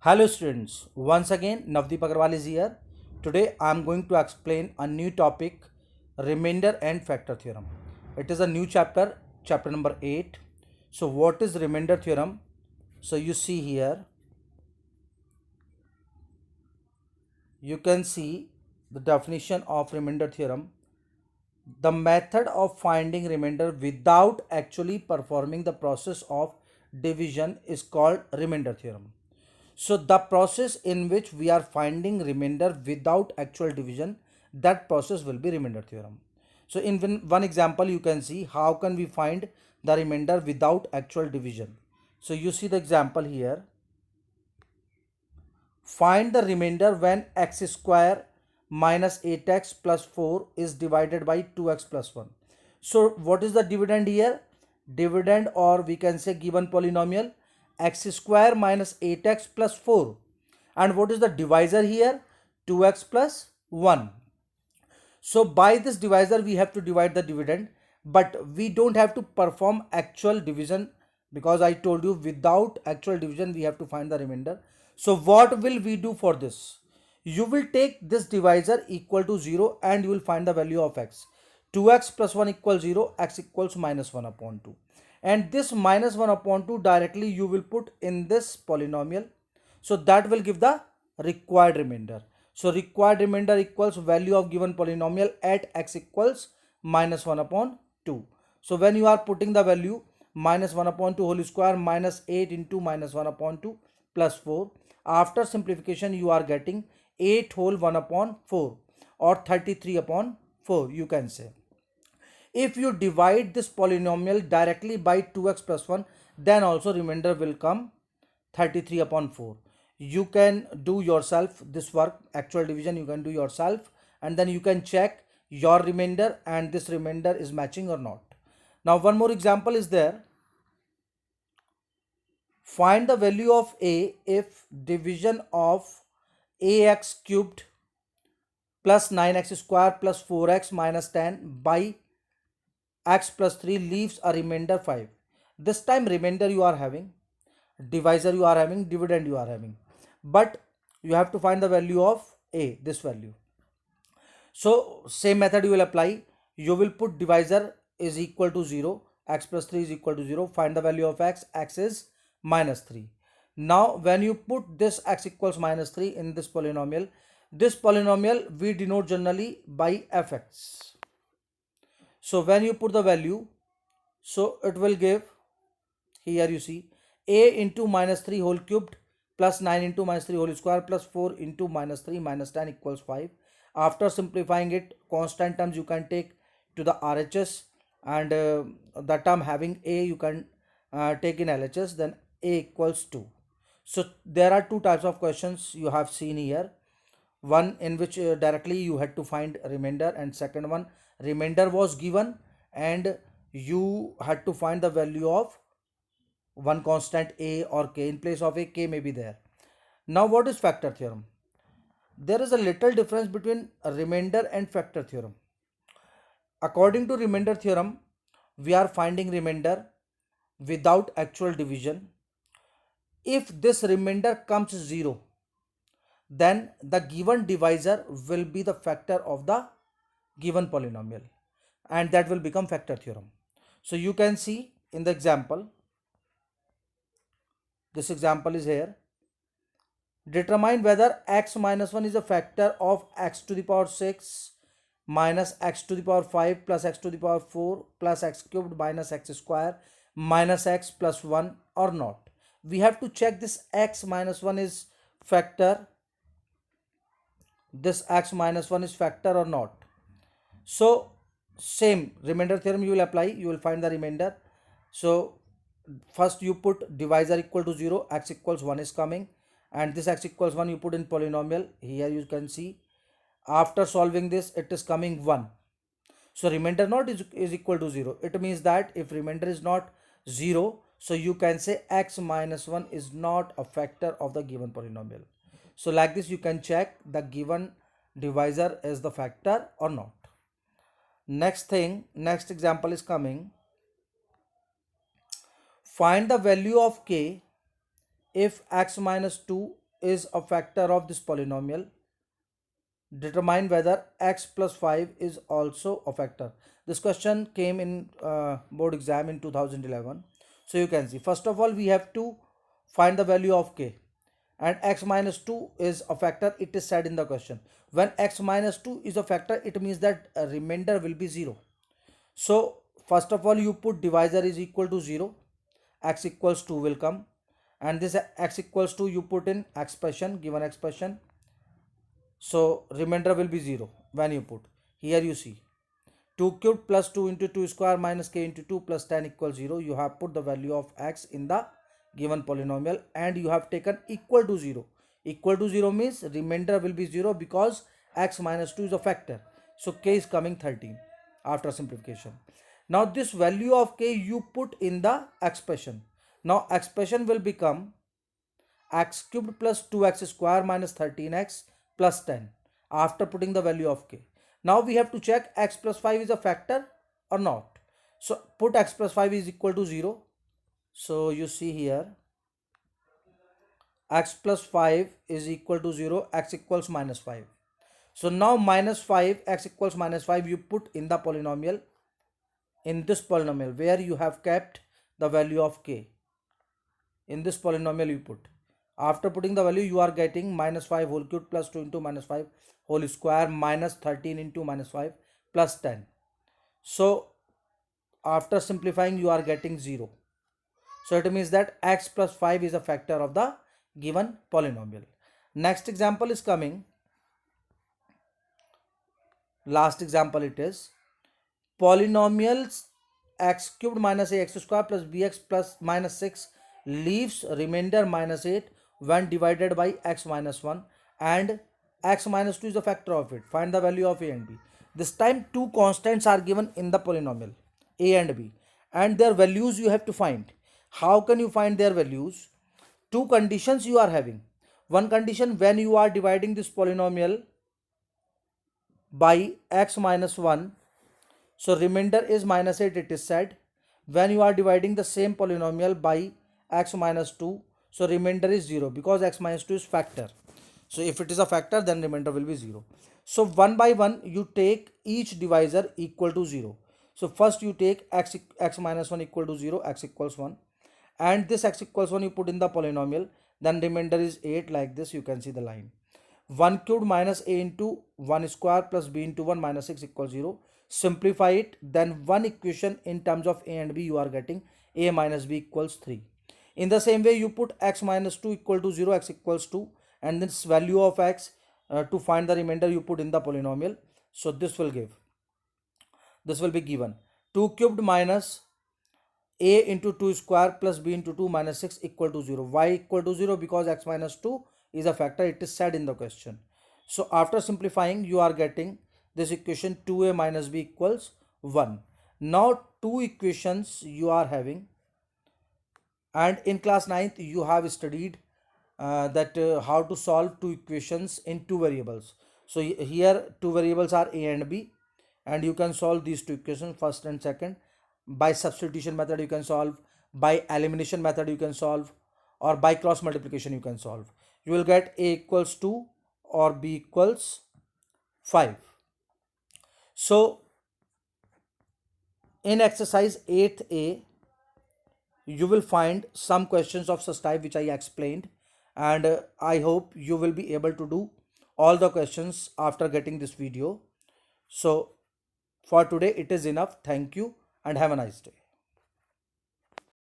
Hello students, once again Navdeep Agarwal is here. Today I am going to explain a new topic, remainder and factor theorem. It is a new chapter, chapter number 8. So what is remainder theorem? So you see here, you can see the definition of remainder theorem. The method of finding remainder without actually performing the process of division is called remainder theorem. So the process in which we are finding remainder without actual division, that process will be remainder theorem. So in one example, you can see how can we find the remainder without actual division. So you see the example here. Find the remainder when x square minus 8x plus 4 is divided by 2x plus 1. So what is the dividend here? Dividend, or we can say given polynomial, x square minus 8x plus 4. And what is the divisor here? 2x plus 1. So by this divisor we have to divide the dividend, but we don't have to perform actual division, because I told you without actual division we have to find the remainder. So what will we do for this? You will take this divisor equal to 0 and you will find the value of x. 2x plus 1 equals 0, x equals minus 1 upon 2. And this minus 1 upon 2 directly you will put in this polynomial. So that will give the required remainder. So required remainder equals value of given polynomial at x equals minus 1 upon 2. So when you are putting the value minus 1 upon 2 whole square minus 8 into minus 1 upon 2 plus 4. After simplification you are getting 8 whole 1 upon 4 or 33 upon 4, you can say. If you divide this polynomial directly by 2x plus 1, then also remainder will come 33 upon 4. You can do yourself this work, actual division you can do yourself, and then you can check your remainder and this remainder is matching or not. Now one more example is there. Find the value of a if division of ax cubed plus 9x square plus 4x minus 10 by x plus 3 leaves a remainder 5. This time remainder you are having, divisor you are having, dividend you are having, but you have to find the value of a, this value. So same method you will apply. You will put divisor is equal to 0, x plus 3 is equal to 0, find the value of x, x is minus 3. Now when you put this x equals minus 3 in this polynomial we denote generally by fx. So when you put the value, so it will give, here you see, a into minus 3 whole cubed plus 9 into minus 3 whole square plus 4 into minus 3 minus 10 equals 5. After simplifying it, constant terms you can take to the RHS, and the term having a you can take in LHS, then a equals 2. So there are two types of questions you have seen here. One in which directly you had to find remainder, and second one remainder was given and you had to find the value of one constant a or k. In place of a, k may be there. Now what is factor theorem? There is a little difference between a remainder and factor theorem. According to remainder theorem, we are finding remainder without actual division. If this remainder comes 0, then the given divisor will be the factor of the given polynomial, and that will become factor theorem. So you can see in the example, this example is here. Determine whether x minus 1 is a factor of x to the power 6 minus x to the power 5 plus x to the power 4 plus x cubed minus x square minus x plus 1 or not. We have to check this x minus 1 is factor, this x minus 1 is factor or not. So same remainder theorem you will apply, you will find the remainder. So first you put divisor equal to 0, x equals 1 is coming, and this x equals 1 you put in polynomial, here you can see. After solving this it is coming 1. So remainder not is equal to 0. It means that if remainder is not 0, so you can say x minus 1 is not a factor of the given polynomial. So like this you can check the given divisor is the factor or not. Next thing, next example is coming. Find the value of k if x minus 2 is a factor of this polynomial. Determine whether x plus 5 is also a factor. This question came in board exam in 2011. So you can see, first of all, we have to find the value of k, and x minus 2 is a factor. It is said in the question, when x minus 2 is a factor, it means that a remainder will be 0. So first of all, you put divisor is equal to 0, x equals 2 will come, and this x equals 2 you put in expression, given expression. So remainder will be 0 when you put. Here you see 2 cubed plus 2 into 2 square minus k into 2 plus 10 equals 0. You have put the value of x in the given polynomial and you have taken equal to 0. Equal to 0 means remainder will be 0 because x minus 2 is a factor. So k is coming 13 after simplification. Now this value of k you put in the expression. Now expression will become x cubed plus 2x square minus 13x plus 10 after putting the value of k. Now we have to check x plus 5 is a factor or not. So put x plus 5 is equal to 0. So you see here x plus 5 is equal to 0, x equals minus 5. So now minus 5, x equals minus 5 you put in the polynomial, in this polynomial where you have kept the value of k. In this polynomial you put. After putting the value, you are getting minus 5 whole cube plus 2 into minus 5 whole square minus 13 into minus 5 plus 10. So after simplifying, you are getting 0. So it means that x plus 5 is a factor of the given polynomial. Next example is coming. Last example it is polynomials x cubed minus ax square plus bx plus minus 6 leaves remainder minus 8 when divided by x minus 1 and x minus 2 is a factor of it. Find the value of a and b. This time two constants are given in the polynomial a and b and their values you have to find. How can you find their values? Two conditions you are having. One condition, when you are dividing this polynomial by x minus 1, so remainder is minus 8, it is said. When you are dividing the same polynomial by x minus 2, so remainder is 0 because x minus 2 is factor. So if it is a factor, then remainder will be 0. So one by one you take each divisor equal to 0. So first you take x minus 1 equal to 0, x equals 1, and this x equals 1 you put in the polynomial, then remainder is 8. Like this you can see the line. 1 cubed minus a into 1 square plus b into 1 minus 6 equals 0. Simplify it, then one equation in terms of a and b you are getting a minus b equals 3. In the same way you put x minus 2 equal to 0, x equals 2, and this value of x to find the remainder you put in the polynomial. So this will be given 2 cubed minus a into 2 square plus b into 2 minus 6 equal to 0. Why equal to 0? Because x minus 2 is a factor, it is said in the question. So after simplifying you are getting this equation 2a minus b equals 1. Now two equations you are having, and in class 9th you have studied that how to solve two equations in two variables. So here two variables are a and b, and you can solve these two equations, first and second. By substitution method you can solve, by elimination method you can solve, or by cross multiplication you can solve. You will get a equals 2 or b equals 5. So in exercise 8a you will find some questions of such type which I explained, and I hope you will be able to do all the questions after getting this video. So for today it is enough. Thank you and have a nice day.